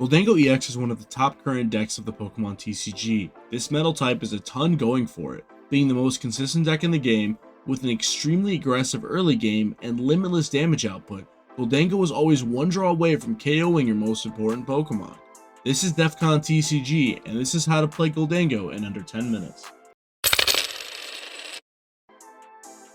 Gholdengo EX is one of the top current decks of the Pokemon TCG. This metal type is a ton going for it, being the most consistent deck in the game with an extremely aggressive early game and limitless damage output. Gholdengo is always one draw away from KOing your most important Pokemon. This is DEFCON TCG, and this is how to play Gholdengo in under 10 minutes.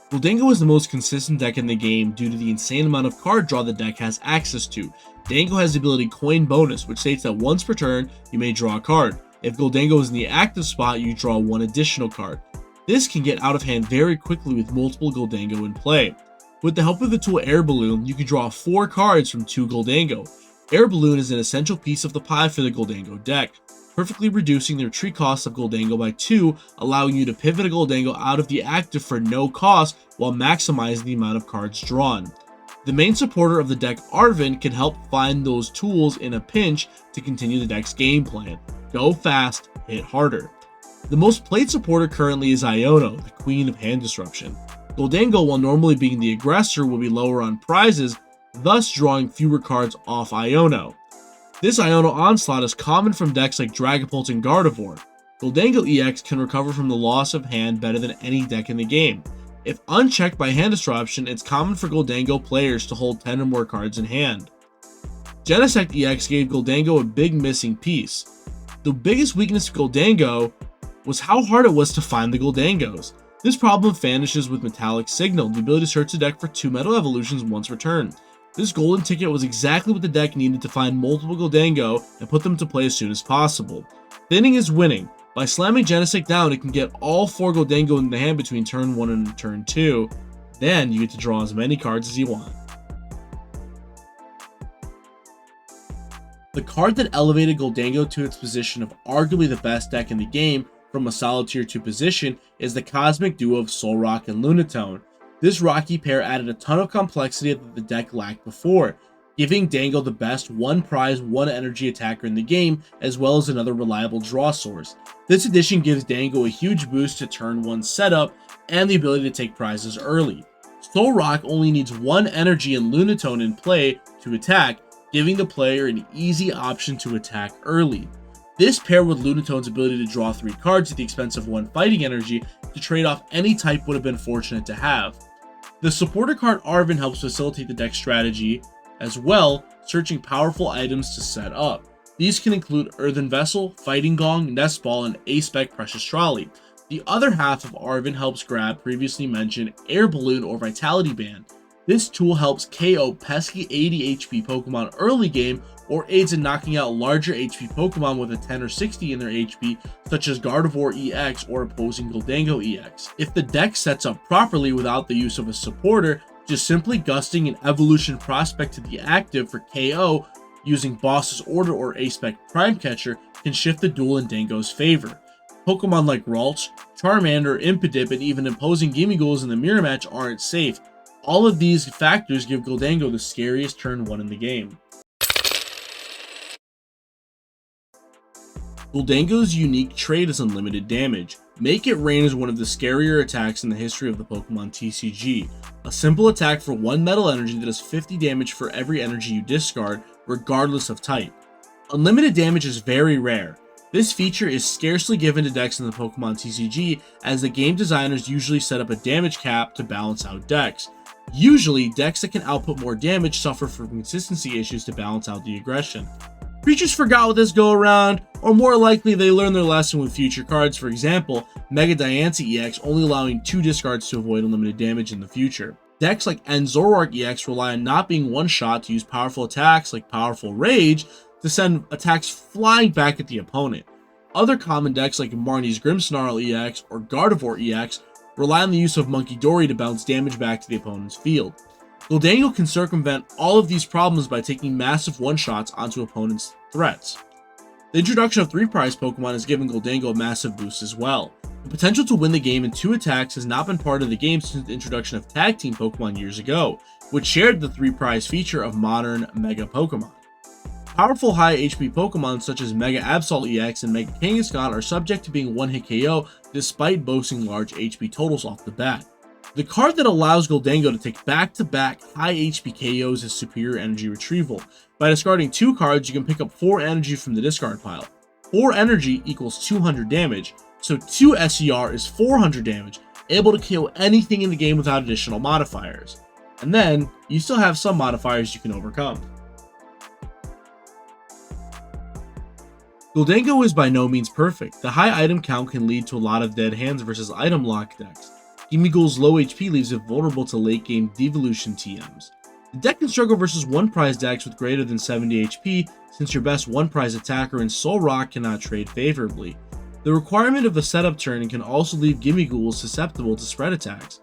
Gholdengo is the most consistent deck in the game due to the insane amount of card draw the deck has access to. Gholdengo has the ability Coin Bonus, which states that once per turn, you may draw a card. If Gholdengo is in the active spot, you draw one additional card. This can get out of hand very quickly with multiple Gholdengo in play. With the help of the tool Air Balloon, you can draw 4 cards from 2 Gholdengo. Air Balloon is an essential piece of the pie for the Gholdengo deck, perfectly reducing the retreat cost of Gholdengo by 2, allowing you to pivot a Gholdengo out of the active for no cost while maximizing the amount of cards drawn. The main supporter of the deck, Arven, can help find those tools in a pinch to continue the deck's game plan. Go fast, hit harder. The most played supporter currently is Iono, the queen of hand disruption. Gholdengo, while normally being the aggressor, will be lower on prizes, thus drawing fewer cards off Iono. This Iono onslaught is common from decks like Dragapult and Gardevoir. Gholdengo EX can recover from the loss of hand better than any deck in the game. If unchecked by hand disruption, it's common for Gholdengo players to hold 10 or more cards in hand. Genesect EX gave Gholdengo a big missing piece. The biggest weakness of Gholdengo was how hard it was to find the Gholdengos. This problem vanishes with Metallic Signal, the ability to search the deck for 2 metal evolutions once per turn. This golden ticket was exactly what the deck needed to find multiple Gholdengo and put them to play as soon as possible. Thinning is winning. By slamming Genesect down, it can get all 4 Gholdengo in the hand between turn 1 and turn 2. Then you get to draw as many cards as you want. The card that elevated Gholdengo to its position of arguably the best deck in the game from a solid tier 2 position is the cosmic duo of Solrock and Lunatone. This rocky pair added a ton of complexity that the deck lacked before, giving Dango the best 1 prize, 1 energy attacker in the game, as well as another reliable draw source. This addition gives Dango a huge boost to turn 1 setup and the ability to take prizes early. Solrock only needs 1 energy and Lunatone in play to attack, giving the player an easy option to attack early. This paired with Lunatone's ability to draw 3 cards at the expense of 1 fighting energy to trade off any type would have been fortunate to have. The supporter card Arven helps facilitate the deck strategy as well, searching powerful items to set up. These can include Earthen Vessel, Fighting Gong, Nest Ball, and A-Spec Precious Trolley. The other half of Arven helps grab previously mentioned Air Balloon or Vitality Band. This tool helps KO pesky 80 HP Pokemon early game or aids in knocking out larger HP Pokemon with a 10 or 60 in their HP, such as Gardevoir EX or opposing Gholdengo EX. If the deck sets up properly without the use of a supporter, just simply gusting an Evolution Prospect to the active for KO using Boss's Order or A-Spec Prime Catcher can shift the duel in Dango's favor. Pokemon like Ralts, Charmander, Impidip, and even imposing Gimmighouls in the mirror match aren't safe. All of these factors give Gholdengo the scariest turn 1 in the game. Gholdengo's unique trait is unlimited damage. Make It Rain is one of the scarier attacks in the history of the Pokemon TCG. A simple attack for 1 metal energy that does 50 damage for every energy you discard, regardless of type. Unlimited damage is very rare. This feature is scarcely given to decks in the Pokemon TCG, as the game designers usually set up a damage cap to balance out decks. Usually, decks that can output more damage suffer from consistency issues to balance out the aggression. Creatures forgot with this go around, or more likely they learned their lesson with future cards. For example, Mega Diancie EX only allowing 2 discards to avoid unlimited damage in the future. Decks like Zoroark EX rely on not being one-shot to use powerful attacks like Powerful Rage to send attacks flying back at the opponent. Other common decks like Marnie's Grimmsnarl EX or Gardevoir EX rely on the use of Munkidori to bounce damage back to the opponent's field. Gholdengo can circumvent all of these problems by taking massive one-shots onto opponents' threats. The introduction of 3 prize Pokemon has given Gholdengo a massive boost as well. The potential to win the game in 2 attacks has not been part of the game since the introduction of Tag Team Pokemon years ago, which shared the 3 prize feature of modern Mega Pokemon. Powerful high HP Pokemon such as Mega Absol EX and Mega Kangaskhan are subject to being one-hit KO despite boasting large HP totals off the bat. The card that allows Gholdengo to take back-to-back high HP KOs is Superior Energy Retrieval. By discarding 2 cards, you can pick up 4 energy from the discard pile. 4 energy equals 200 damage, so 2 SER is 400 damage, able to KO anything in the game without additional modifiers. And then, you still have some modifiers you can overcome. Gholdengo is by no means perfect. The high item count can lead to a lot of dead hands versus item lock decks. Gimighoul's low HP leaves it vulnerable to late game devolution TMs. The deck can struggle versus one prize decks with greater than 70 HP since your best one prize attacker and Soul Rock cannot trade favorably. The requirement of a setup turn can also leave Gimighoul susceptible to spread attacks.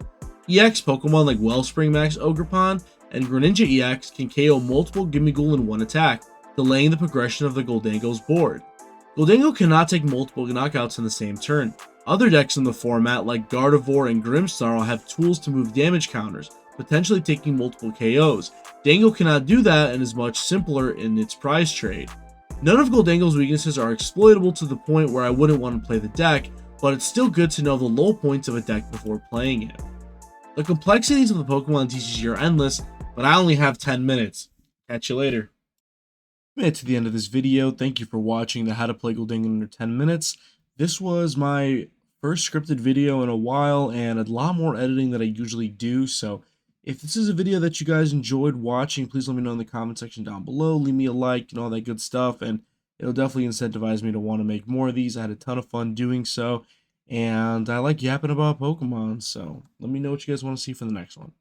EX Pokemon like Wellspring Max Ogerpon and Greninja EX can KO multiple Gimighoul in one attack, delaying the progression of the Gholdengo's board. Gholdengo cannot take multiple knockouts in the same turn. Other decks in the format like Gardevoir and Grimmsnarl have tools to move damage counters, potentially taking multiple KOs. Dango cannot do that and is much simpler in its prize trade. None of Gholdengo's weaknesses are exploitable to the point where I wouldn't want to play the deck, but it's still good to know the low points of a deck before playing it. The complexities of the Pokemon TCG are endless, but I only have 10 minutes. Catch you later. Made it to the end of this video. Thank you for watching the How to Play Gholdengo in Under 10 Minutes. This was my first scripted video in a while and a lot more editing than I usually do, so if this is a video that you guys enjoyed watching, please let me know in the comment section down below. Leave me a like and all that good stuff, and it'll definitely incentivize me to want to make more of these. I had a ton of fun doing so, and I like yapping about Pokemon, so let me know what you guys want to see for the next one.